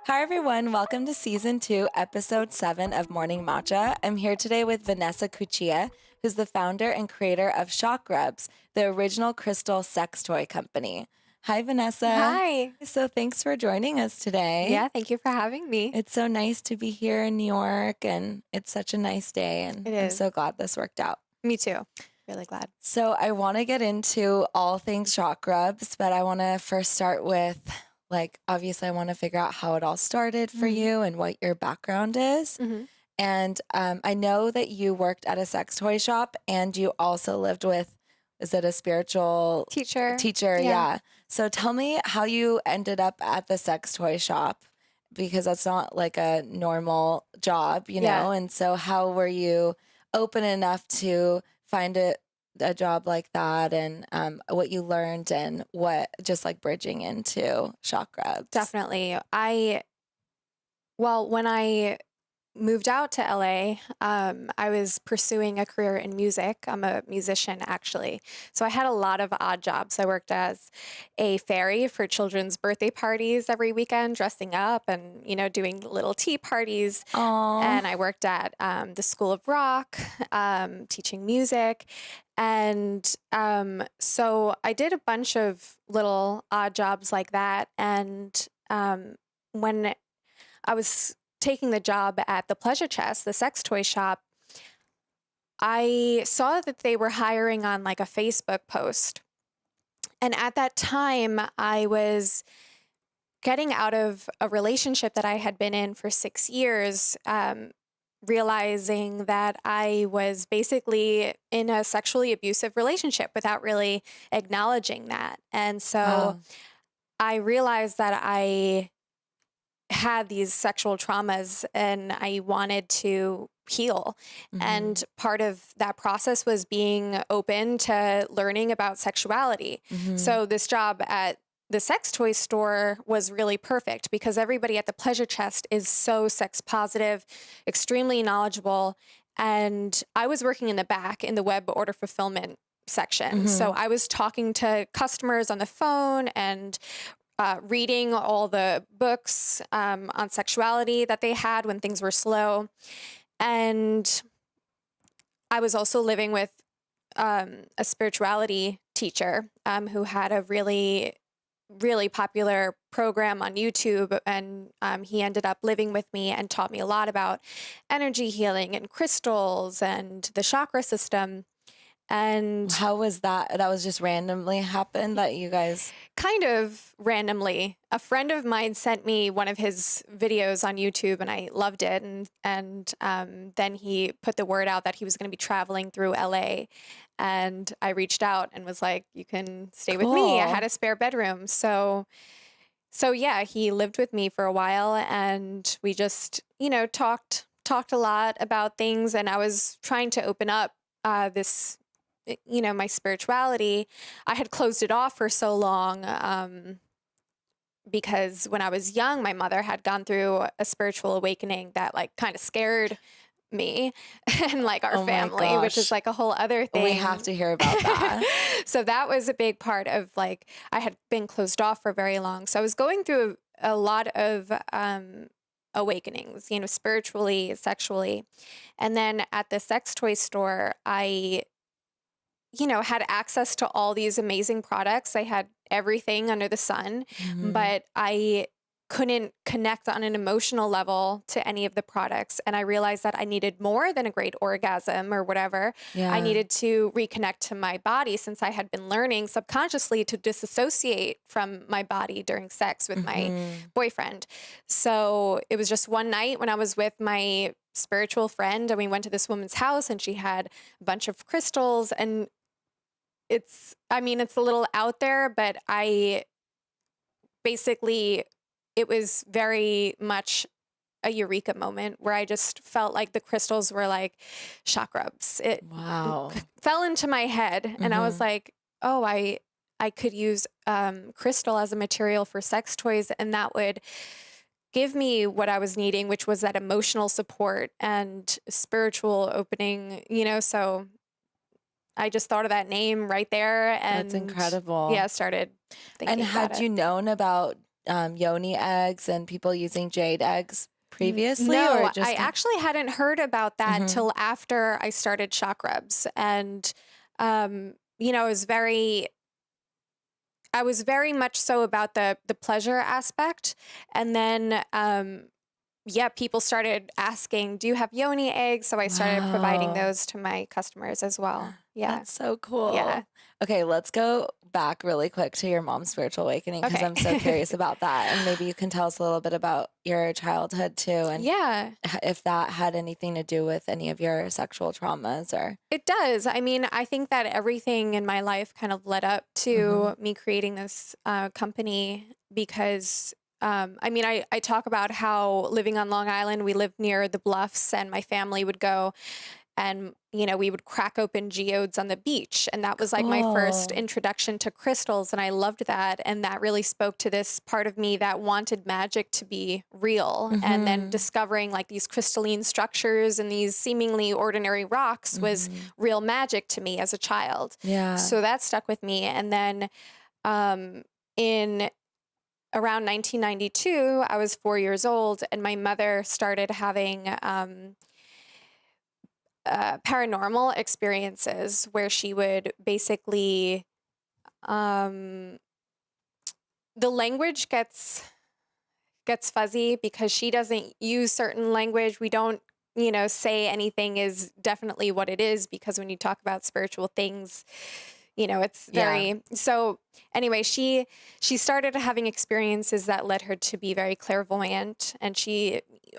Hi, everyone. Welcome to Season 2, Episode 7 of Morning Matcha. I'm here today with Vanessa Cuccia, who's the founder and creator of Shock Rubs, the original crystal sex toy company. Hi, Vanessa. Hi. So thanks for joining us today. Yeah, thank you for having me. It's so nice to be here in New York, and it's such a nice day, and It I'm is. so glad this worked out. Me too. Really glad. So I want to get into all things Shock Rubs, but I want to first start with, obviously I want to figure out how it all started for you and what your background is. Mm-hmm. And I know that you worked at a sex toy shop and you also lived with, is it a spiritual Teacher. Yeah. So tell me how you ended up at the sex toy shop, because that's not like a normal job, you Yeah. know? And so how were you open enough to find a job like that, and what you learned and what just like bridging into Shock Rubs? Definitely. When I moved out to LA, I was pursuing a career in music. I'm a musician, actually. So I had a lot of odd jobs. I worked as a fairy for children's birthday parties every weekend, dressing up and, doing little tea parties. Oh, And I worked at the School of Rock, teaching music. And so I did a bunch of little odd jobs like that. And when I was taking the job at the Pleasure Chest, the sex toy shop, I saw that they were hiring on like a Facebook post. And at that time, I was getting out of a relationship that I had been in for 6 years, realizing that I was basically in a sexually abusive relationship without really acknowledging that. And so wow. I realized that I had these sexual traumas and I wanted to heal. And part of that process was being open to learning about sexuality. So this job at the sex toy store was really perfect because everybody at the Pleasure Chest is so sex positive, extremely knowledgeable. And I was working in the back in the web order fulfillment section. So I was talking to customers on the phone and reading all the books on sexuality that they had when things were slow. And I was also living with a spirituality teacher who had a really, really popular program on YouTube. And he ended up living with me and taught me a lot about energy healing and crystals and the chakra system. And How was that? That was just randomly happened that you guys. kind of randomly, a friend of mine sent me one of his videos on YouTube and I loved it. And then he put the word out that he was going to be traveling through LA. And I reached out and was like, you can stay with me. I Cool. had a spare bedroom. So yeah, he lived with me for a while and we just, talked a lot about things. And I was trying to open up this my spirituality. I had closed it off for so long because when I was young, my mother had gone through a spiritual awakening that like kind of scared me and like our Oh my family, which is gosh. like a whole other thing. We have to hear about that. So that was a big part of like, I had been closed off for very long. So I was going through a lot of awakenings, spiritually, sexually. And then at the sex toy store, I had access to all these amazing products. I had everything under the sun, but I couldn't connect on an emotional level to any of the products. And I realized that I needed more than a great orgasm or whatever. Yeah. I needed to reconnect to my body since I had been learning subconsciously to disassociate from my body during sex with my boyfriend. So it was just one night when I was with my spiritual friend and we went to this woman's house and she had a bunch of crystals and it's a little out there, but it was very much a eureka moment where I just felt like the crystals were like shock rubs. It Wow. fell into my head and I was like, oh, I could use crystal as a material for sex toys and that would give me what I was needing, which was that emotional support and spiritual opening, so I just thought of that name right there and That's incredible. yeah, started thinking And about had it. you known about yoni eggs and people using jade eggs previously, No, or just I actually hadn't heard about that till after I started shock rubs. And, I was very much so about the pleasure aspect. And then, people started asking, do you have yoni eggs? So I started providing Wow. those to my customers as well. Yeah. That's so cool. Yeah. Okay, let's go back really quick to your mom's spiritual awakening because Okay. I'm so curious about that. And maybe you can tell us a little bit about your childhood too, and Yeah. if that had anything to do with any of your sexual traumas or. It does. I mean, I think that everything in my life kind of led up to me creating this company because, I talk about how living on Long Island, we lived near the bluffs, and my family would go and, we would crack open geodes on the beach. And that was like my first Oh. introduction to crystals. And I loved that. And that really spoke to this part of me that wanted magic to be real. And then discovering like these crystalline structures and these seemingly ordinary rocks was real magic to me as a child. Yeah. So that stuck with me. And then in around 1992, I was 4 years old, and my mother started having paranormal experiences where she would basically, the language gets fuzzy because she doesn't use certain language. We don't, say anything is definitely what it is, because when you talk about spiritual things, it's very, so anyway, she started having experiences that led her to be very clairvoyant, and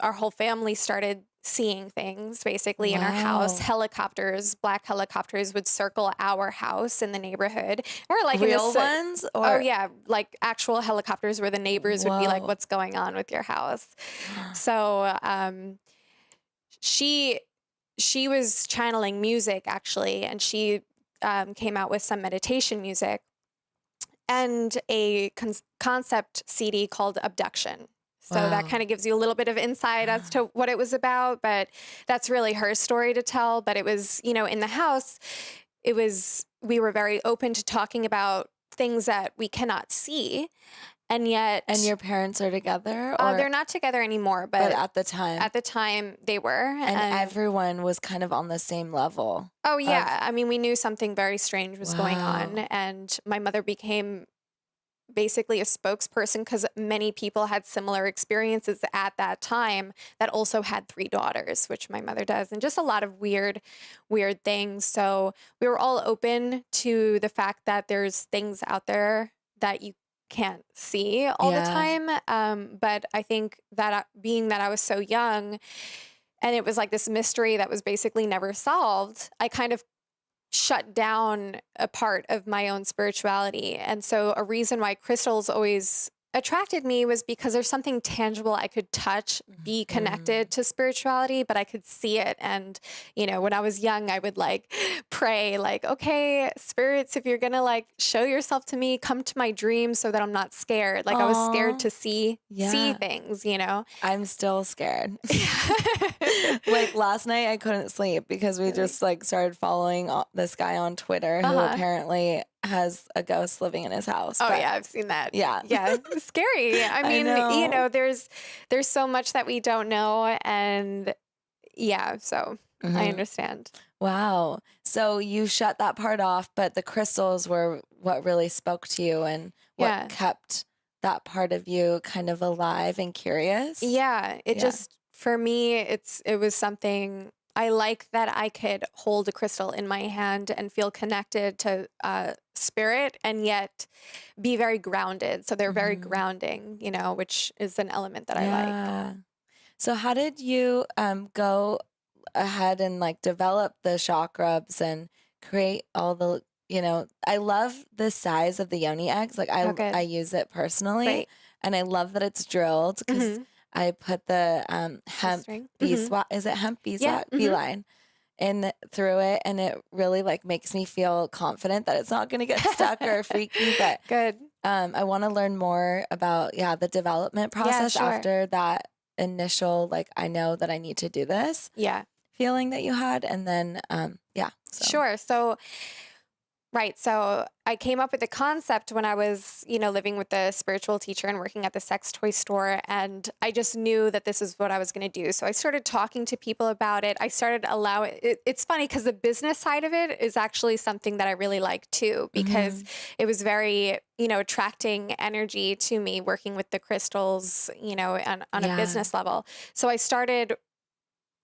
our whole family started seeing things basically in our house. Wow. Helicopters, black helicopters would circle our house in the neighborhood. We're like Real ones? Oh Or yeah, like actual helicopters where the neighbors would be like, whoa. "What's going on with your house?" So she was channeling music actually, and she came out with some meditation music and a concept CD called Abduction. So that Wow. kind of gives you a little bit of insight as to what it was about, but that's really her story to tell. But it was, in the house, we were very open to talking about things that we cannot see. And yet, And your parents are together, they're or not together anymore, but but at the time, at the time they were. and everyone was kind of on the same level Oh of. yeah, I mean, we knew something very strange was going on, Wow. and my mother became basically a spokesperson because many people had similar experiences at that time that also had 3 daughters, which my mother does, and just a lot of weird things. So we were all open to the fact that there's things out there that you can't see all the Yeah. time. But I think that being that I was so young and it was like this mystery that was basically never solved, I kind of shut down a part of my own spirituality. And so a reason why crystals always attracted me was because there's something tangible I could touch, be connected to spirituality, but I could see it. And, when I was young, I would like pray like, okay, spirits, if you're going to like show yourself to me, come to my dreams so that I'm not scared. Like I was scared Aw. to see Yeah. things, I'm still scared. Like last night I couldn't sleep because we Really? just like started following this guy on Twitter who apparently has a ghost living in his house. Oh But yeah, I've seen that. yeah. Yeah, it's scary. I mean, know. there's so much that we don't know, and yeah, so I Mhm. understand. Wow. So you shut that part off, but the crystals were what really spoke to you and what Yeah. kept that part of you kind of alive and curious. Yeah, it Yeah. just for me it was something I like that I could hold a crystal in my hand and feel connected to spirit and yet be very grounded. So they're very Mhm. grounding, which is an element that I like. Yeah. So how did you go ahead and like develop the shock rubs and create all the, I love the size of the yoni eggs. Like Oh, I good. use it personally, Great. and I love that it's drilled because Mhm. I put the hemp String. Mhm. beeswax, is it hemp Yeah. beeswax, Mhm. beeline in through it, and it really like makes me feel confident that it's not going to get stuck or freaky. But Good. I want to learn more about the development Yeah, process sure. after that initial like I know that I need to do this Yeah. feeling that you had, and then so. Sure. So Right. So I came up with the concept when I was, living with the spiritual teacher and working at the sex toy store. And I just knew that this is what I was going to do. So I started talking to people about it. I started allowing it's funny because the business side of it is actually something that I really like too, because it was very, attracting energy to me working with the crystals, on a Yeah. business level. So I started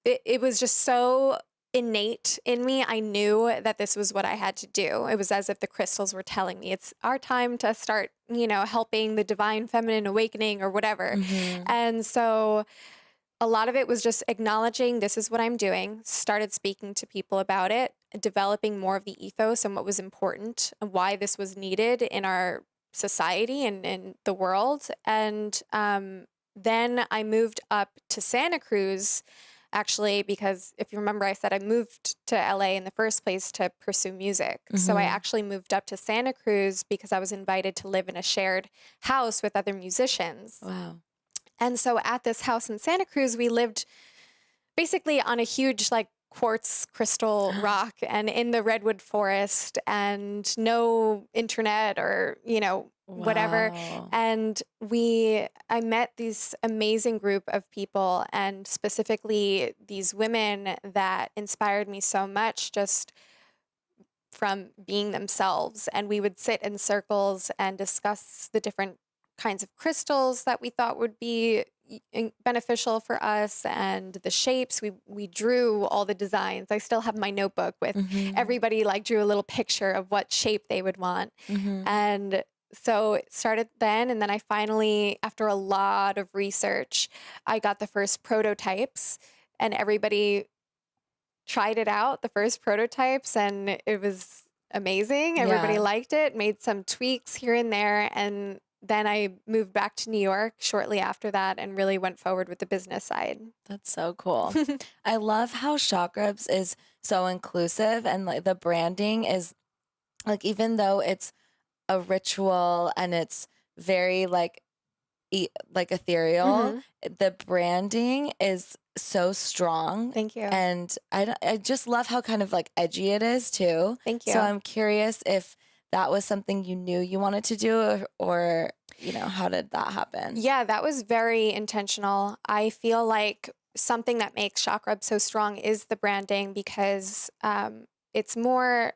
it was just so innate in me. I knew that this was what I had to do. It was as if the crystals were telling me it's our time to start, helping the divine feminine awakening or whatever. Mm-hmm. And so a lot of it was just acknowledging this is what I'm doing, started speaking to people about it, developing more of the ethos and what was important and why this was needed in our society and in the world. And then I moved up to Santa Cruz, actually, because if you remember, I said I moved to LA in the first place to pursue music. So I Mm-hmm. actually moved up to Santa Cruz because I was invited to live in a shared house with other musicians. Wow. And so at this house in Santa Cruz, we lived basically on a huge like quartz crystal rock and in the redwood forest and no internet or, whatever. Wow. And I met this amazing group of people and specifically these women that inspired me so much just from being themselves. And we would sit in circles and discuss the different kinds of crystals that we thought would be beneficial for us and the shapes. We drew all the designs. I still have my notebook with Mm-hmm. everybody like drew a little picture of what shape they would want. Mm-hmm. And so it started then. And then I finally, after a lot of research, I got the first prototypes and everybody tried it out, the first prototypes, and it was amazing. Everybody Yeah. liked it, made some tweaks here and there. And then I moved back to New York shortly after that and really went forward with the business side. That's so cool. I love how Shot Rubs is so inclusive and like the branding is like even though it's a ritual and it's very like ethereal, hmm the branding is so strong. Thank you. And I just love how kind of like edgy it is too. Thank So you. I'm curious if that was something you knew you wanted to do or how did that happen? Yeah, that was very intentional. I feel like something that makes Shock Rub so strong is the branding because it's more.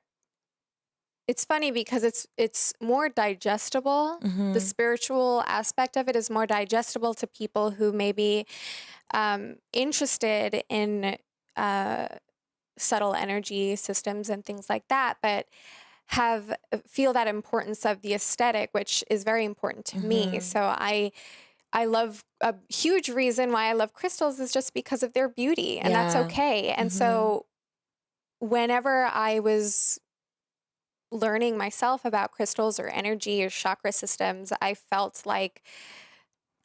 It's funny because it's more digestible. The Mm-hmm. spiritual aspect of it is more digestible to people who may be interested in uh, subtle energy systems and things like that, but feel that importance of the aesthetic, which is very important to me. Mm-hmm. So I love a huge reason why I love crystals is just because of their beauty, and that's Yeah. okay. And Mm-hmm. so whenever I was learning myself about crystals or energy or chakra systems, I felt like,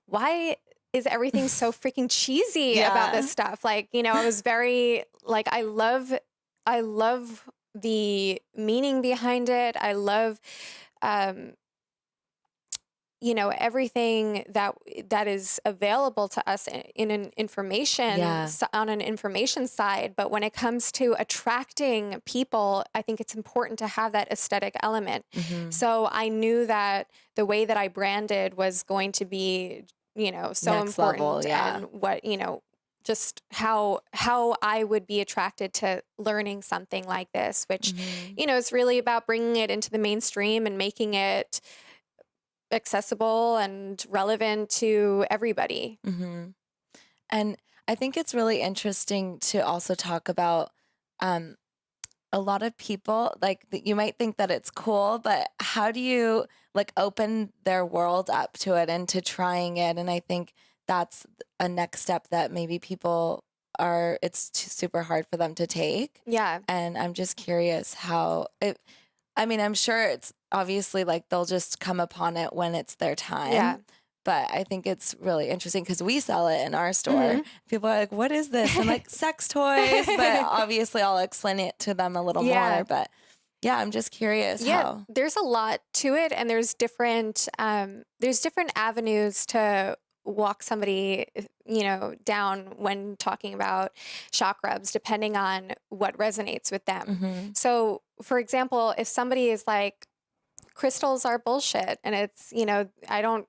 why is everything so freaking cheesy about this Yeah. stuff? Like, I was very like, I love the meaning behind it. I love, um, everything that is available to us in an Yeah. on an information side. But when it comes to attracting people, I think it's important to have that aesthetic element. Mm-hmm. So I knew that the way that I branded was going to be, so Next level. important, Yeah. and what, just how I would be attracted to learning something like this, which, Mm-hmm. it's really about bringing it into the mainstream and making it accessible and relevant to everybody. Mm-hmm. And I think it's really interesting to also talk about um, a lot of people like you might think that it's cool, but how do you like open their world up to it and to trying it? And I think that's a next step that maybe people it's super hard for them to take. Yeah. And I'm just curious how it, I mean, I'm sure it's obviously like they'll just come upon it when it's their Yeah. time. But I think it's really interesting because we sell it in our store. hmm People are like, what is this? I'm like, sex toys. But obviously, I'll explain it to them a little Yeah. more. But yeah, I'm just curious Yeah, how. there's a lot to it, and there's different avenues to walk somebody, down when talking about shock rubs, depending on what resonates with them. Hmm. So for example, if somebody is like, crystals are bullshit and it's, I don't,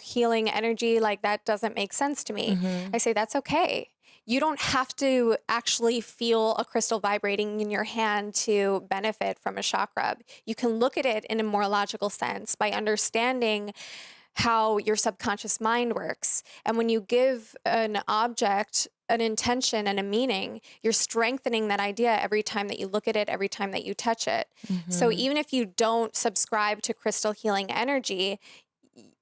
healing energy, like that doesn't make sense to me. Mm-hmm. I say, that's okay. You don't have to actually feel a crystal vibrating in your hand to benefit from a chakra rub. You can look at it in a more logical sense by understanding how your subconscious mind works. And when you give an object an intention and a meaning, you're strengthening that idea every time that you look at it, every time that you touch it. So Mm-hmm. even if you don't subscribe to crystal healing energy,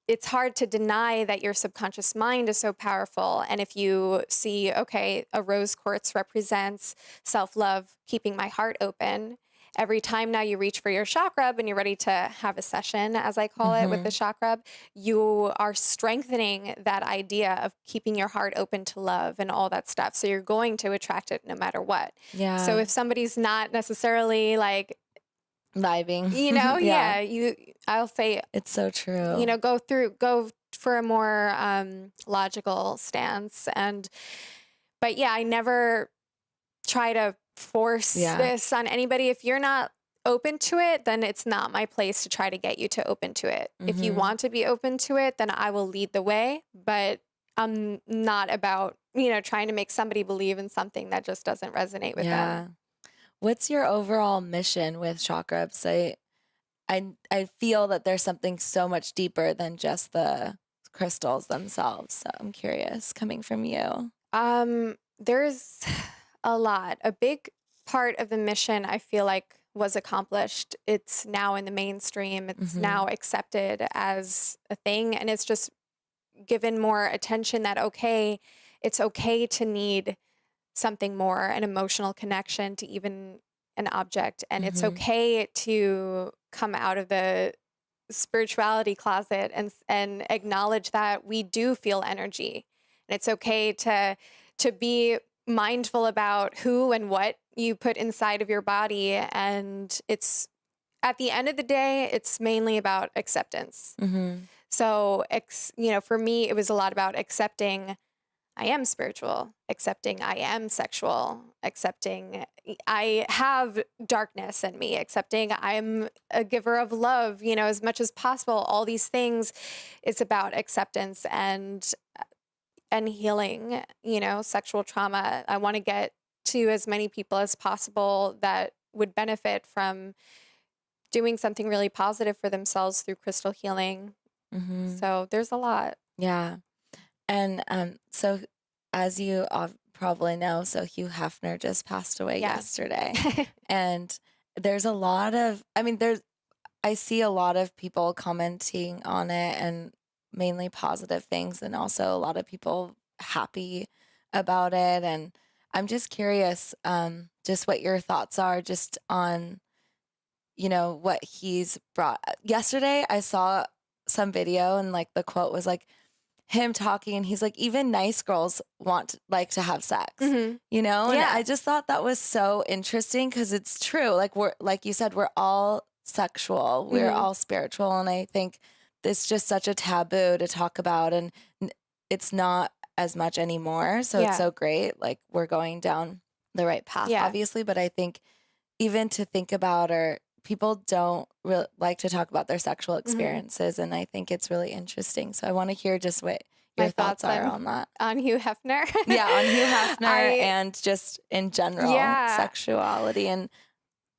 it's hard to deny that your subconscious mind is so powerful. And if you see, okay, a rose quartz represents self-love, keeping my heart open. Every time now you reach for your chakra rub and you're ready to have a session, as I call it, with the chakra rub, you are strengthening that idea of keeping your heart open to love and all that stuff. So you're going to attract it no matter what. Yeah. So if somebody's not necessarily like, vibing, yeah, I'll say, it's so true. Go for a more logical stance. But yeah, I never try to force this on anybody. If you're not open to it, then it's not my place to try to get you to open to it. If you want to be open to it, then I will lead the way, but I'm not about, trying to make somebody believe in something that just doesn't resonate with them. What's your overall mission with chakra rubs? I feel that there's something so much deeper than just the crystals themselves. So I'm curious, coming from you. There's a lot. A big part of the mission, I feel like, was accomplished. It's now in the mainstream. It's now accepted as a thing. And it's just given more attention that, okay, it's okay to need something more, an emotional connection to even an object. And it's okay to come out of the spirituality closet and acknowledge that we do feel energy. And it's okay to be mindful about who and what you put inside of your body. And it's, at the end of the day, it's mainly about acceptance. So, for me, it was a lot about accepting I am spiritual, accepting I am sexual, accepting I have darkness in me, accepting I'm a giver of love, as much as possible. All these things, it's about acceptance and healing, sexual trauma. I want to get to as many people as possible that would benefit from doing something really positive for themselves through crystal healing. So there's a lot. Yeah. And so as you probably know, so Hugh Hefner just passed away yesterday. And there's a lot of, I see a lot of people commenting on it and mainly positive things, and also a lot of people happy about it. And I'm just curious, just what your thoughts are just on, what he's brought. Yesterday, I saw some video and like the quote was like him talking, and he's like, even nice girls like to have sex, And I just thought that was so interesting because it's true. Like you said, we're all sexual, we're all spiritual. And I think it's just such a taboo to talk about, and it's not as much anymore. So it's so great. Like we're going down the right path, obviously. But I think even to think about, or people don't really like to talk about their sexual experiences. And I think it's really interesting. So I want to hear just what your thoughts are on that. On Hugh Hefner. On Hugh Hefner and just in general, sexuality. And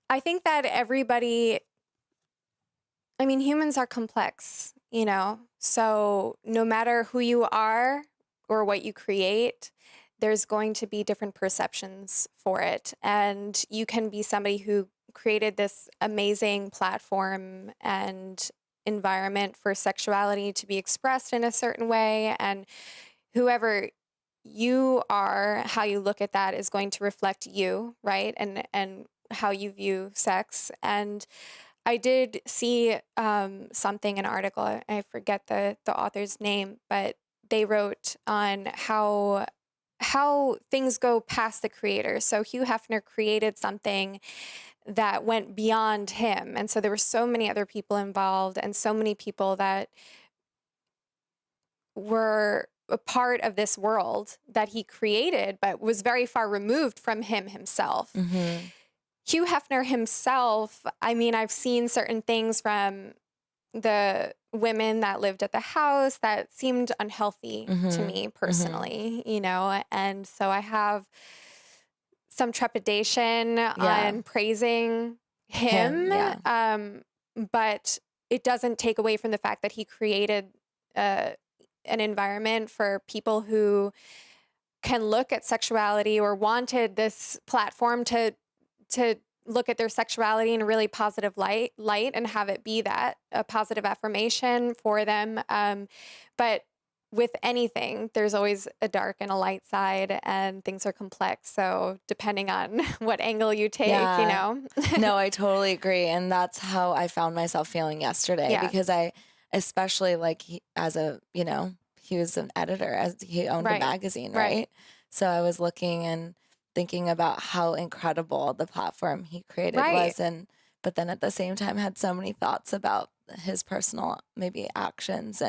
I think that humans are complex, so no matter who you are or what you create, there's going to be different perceptions for it. And you can be somebody who created this amazing platform and environment for sexuality to be expressed in a certain way. And whoever you are, how you look at that is going to reflect you, right? And how you view sex. And I did see an article, I forget the author's name, but they wrote on how things go past the creator. So Hugh Hefner created something that went beyond him. And so there were so many other people involved and so many people that were a part of this world that he created, but was very far removed from him himself. Hugh Hefner himself, I mean, I've seen certain things from the women that lived at the house that seemed unhealthy to Mm-hmm. me Mm-hmm. personally, and so I have some trepidation Yeah. on praising Him. him, Yeah. but it doesn't take away from the fact that he created uh, an environment for people who can look at sexuality, or wanted this platform to look at their sexuality in a really positive light and have it be that a positive affirmation for them. But with anything, there's always a dark and a light side, and things are complex. So depending on what angle you take, Yeah. No, I totally agree. And that's how I found myself feeling yesterday, Yeah, because I, especially like he was an editor, as he owned a right, magazine, right, right? So I was looking and thinking about how incredible the platform he created right. was. But then at the same time had so many thoughts about his personal maybe actions.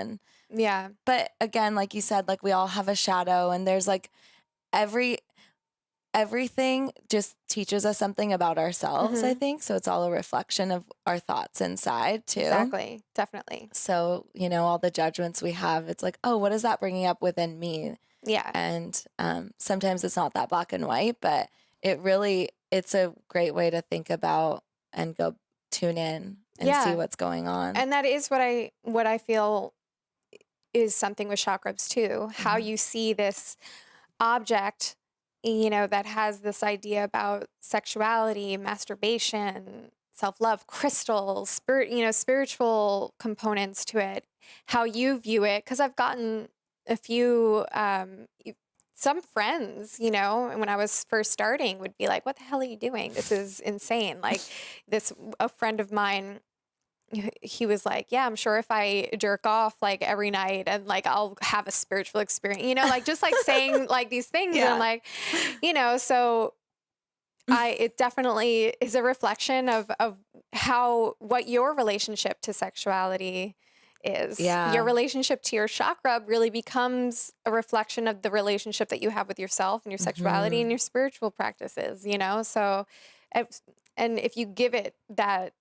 Yeah. But again, like you said, like we all have a shadow, and there's like every everything just teaches us something about ourselves, I Hmm. think. So it's all a reflection of our thoughts inside too. Exactly. Definitely. So, all the judgments we have, it's like, oh, what is that bringing up within me? Yeah. And sometimes it's not that black and white, but it's a great way to think about and go tune in and see Yeah. what's going on. And that is what I feel is something with chakrams too. How Hmm. you see this object, that has this idea about sexuality, masturbation, self-love, crystals, spiritual components to it, how you view it. Because I've gotten a few, some friends, when I was first starting would be like, what the hell are you doing? This is insane. Like a friend of mine, he was like, yeah, I'm sure if I jerk off like every night and like I'll have a spiritual experience, like just like saying like these things. And I'm Yeah. like, so it definitely is a reflection of what your relationship to sexuality is. Your Yeah. relationship to your chakra really becomes a reflection of the relationship that you have with yourself and your sexuality and Hmm. your spiritual practices, so if, and if you give it that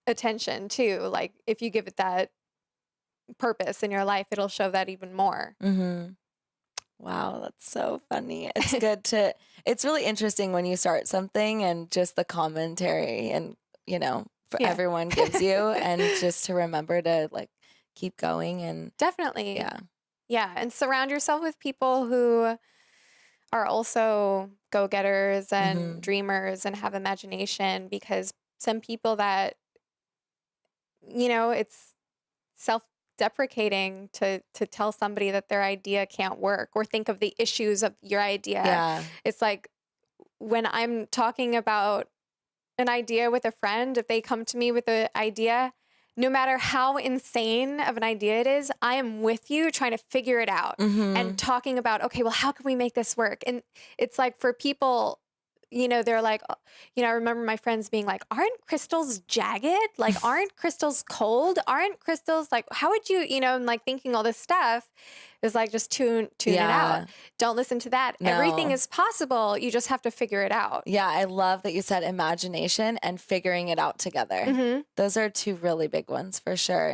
attention too, like if you give it that purpose in your life, it'll show that even more. Hmm. Wow, that's so funny. It's really interesting when you start something and just the commentary and, for Yeah. everyone gives you, and just to remember to like keep going. And Definitely. yeah. Yeah, and surround yourself with people who are also go-getters and Hmm. dreamers and have imagination, because some people that, it's self-deprecating to tell somebody that their idea can't work, or think of the issues of your idea. Yeah. It's like when I'm talking about an idea with a friend, if they come to me with an idea, no matter how insane of an idea it is, I am with you trying to figure it out Hmm. and talking about, okay, well, how can we make this work? And it's like for people, they're like, I remember my friends being like, aren't crystals jagged? Like, aren't crystals cold? Aren't crystals like, how would you, and like thinking all this stuff is like, just tune it out. Yeah. Don't listen to that. Everything No. is possible. You just have to figure it out. Yeah, I love that you said imagination and figuring it out together. Hmm. Those are two really big ones for sure.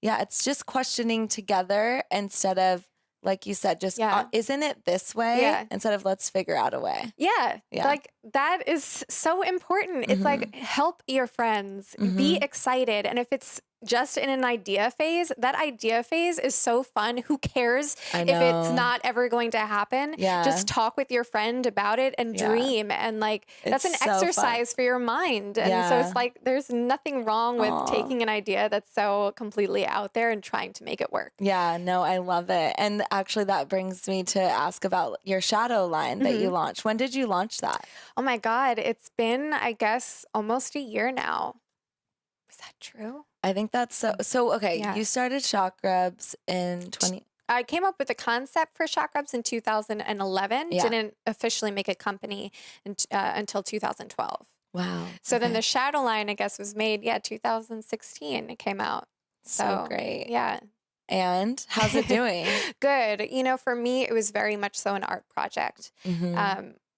Yeah, it's just questioning together instead of, like you said, just Yeah. isn't it this way? Yeah. Instead of let's figure out a way. Yeah, Yeah. like that is so important. It's Hmm. like help your friends, be Hmm. excited. And if it's just in an idea phase, that idea phase is so fun. Who cares I if it's know. not ever going to happen? Yeah. Just talk with your friend about it and Yeah. dream. And like It's that's an so fun. exercise for your mind. And so it's Yeah. like there's nothing wrong with Aw. taking an idea that's so completely out there and trying to make it work. Yeah, no, I love it. And actually, that brings me to ask about your shadow line that you Hmm. launched. When did you launch that? Oh my God, it's been, I guess, almost a year now. Is that true? I think that's so okay. Yeah. You started Shock Rubs in 20. I came up with the concept for Chakrams in 2011, Yeah. didn't officially make a company until 2012. Wow. So then Okay. the shadow line, I guess, was made, 2016 it came out. So So great. yeah. And how's it doing? Good. For me, it was very much so an art project. Hmm.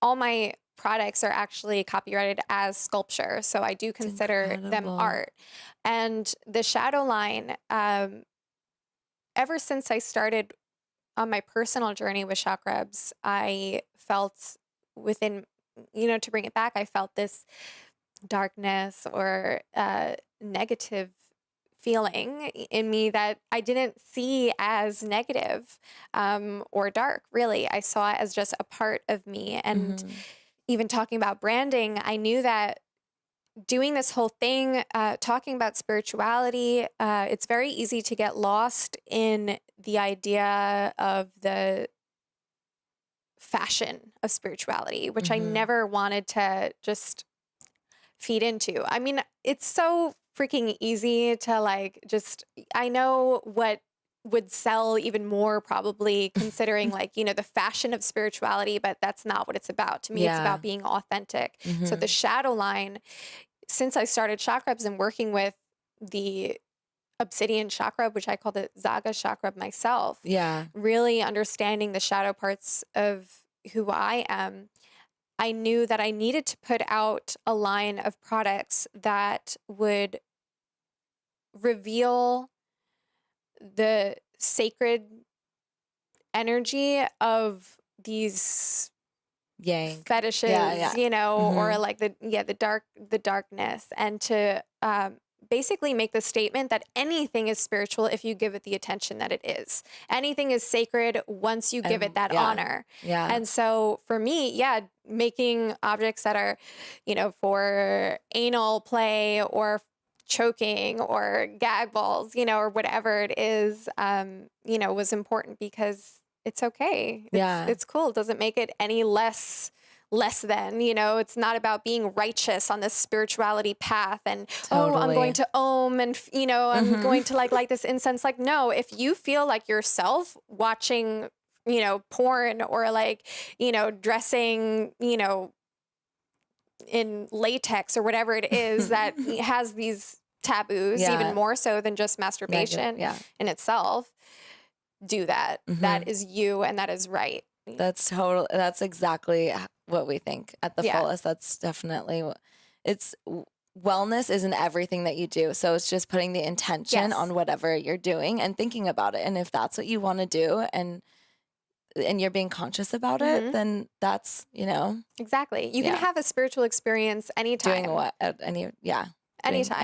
All my products are actually copyrighted as sculpture. So I do consider them incredible. art. And the shadow line, ever since I started on my personal journey with chakrabs, I felt within, to bring it back, I felt this darkness or negative feeling in me that I didn't see as negative or dark, really. I saw it as just a part of me. And even talking about branding, I knew that doing this whole thing, talking about spirituality, it's very easy to get lost in the idea of the fashion of spirituality, which I never wanted to just feed into. I mean, it's so freaking easy to like I know what would sell even more probably considering like, the fashion of spirituality, but that's not what it's about. To me, it's about being authentic. So the shadow line, since I started chakrabs and working with the obsidian chakra, which I call the Zaga chakra myself, really understanding the shadow parts of who I am, I knew that I needed to put out a line of products that would reveal the sacred energy of these Yang fetishes, or like the darkness, and to basically make the statement that anything is spiritual if you give it the attention that it is. Anything is sacred once you give it that honor. And so for me, making objects that are, for anal play or choking or gag balls, or whatever it is, was important because it's okay. It's cool. It doesn't make it any less than, it's not about being righteous on this spirituality path and, I'm going to and, I'm going to light this incense. Like, no, if you feel like yourself watching, porn or like, dressing, in latex or whatever it is that has these taboos, even more so than just masturbation in itself, do that. That is you and that is right. That's exactly what we think at the Fullest. That's definitely, wellness isn't everything that you do. So it's just putting the intention on whatever you're doing and thinking about it. And if that's what you want to do and you're being conscious about it, then that's, Exactly. You can have a spiritual experience anytime. Doing what? Anytime.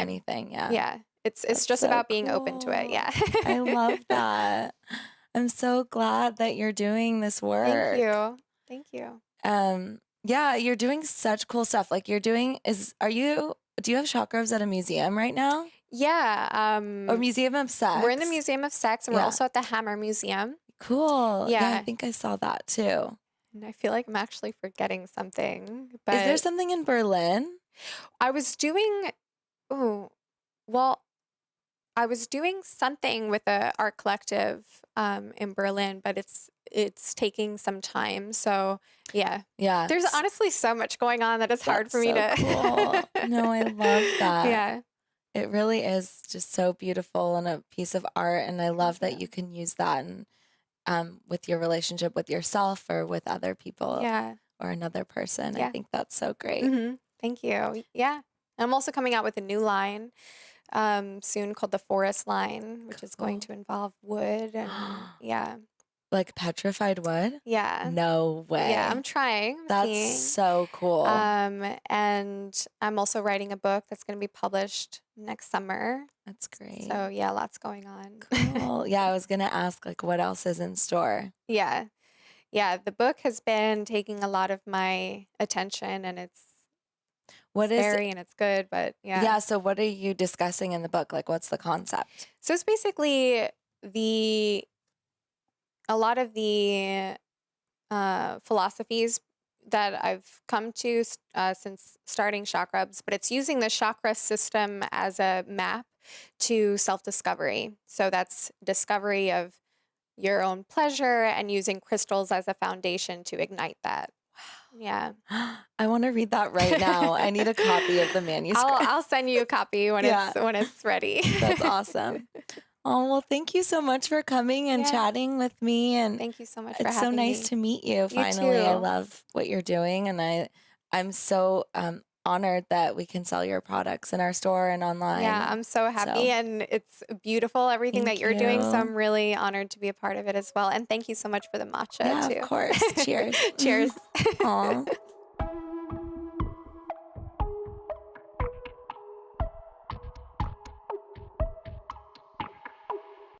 Anything. Yeah. Yeah. It's just about being open to it. Yeah. I love that. I'm so glad that you're doing this work. Thank you. You're doing such cool stuff. Like do you have chakrabs at a museum right now? Yeah. Or Museum of Sex? We're in the Museum of Sex and we're also at the Hammer Museum. Cool. Yeah, I think I saw that too. And I feel like I'm actually forgetting something. But is there something in Berlin? I was doing something with the art collective in Berlin, but it's taking some time. So yeah. There's honestly so much going on that it's hard for me to. Cool. No, I love that. Yeah. It really is just so beautiful and a piece of art, and I love that you can use that and with your relationship with yourself or with other people or another person. I think that's so great. Thank you. Yeah. And I'm also coming out with a new line soon called the Forest line, which is going to involve wood and Like petrified wood? Yeah. No way. Yeah, I'm trying. That's so cool. And I'm also writing a book that's going to be published next summer. That's great. So yeah, lots going on. Cool. Yeah, I was going to ask like what else is in store? Yeah. The book has been taking a lot of my attention and it's scary and it's good, but yeah. Yeah, so what are you discussing in the book? Like what's the concept? So it's basically a lot of the philosophies that I've come to since starting chakrabs, but it's using the chakra system as a map to self-discovery. So that's discovery of your own pleasure and using crystals as a foundation to ignite that. Wow. Yeah. I want to read that right now. I need a copy of the manuscript. I'll send you a copy when it's ready. That's awesome. Oh, well, thank you so much for coming and chatting with me. And thank you so much for having me. It's so nice to meet you finally. I love what you're doing. And I'm so honored that we can sell your products in our store and Yeah, online. I'm so happy So and it's beautiful, everything that thank you're doing. So you. I'm really honored to be a part of it as well. And thank you so much for the matcha Yeah, of too. course. Cheers. Cheers. Aw.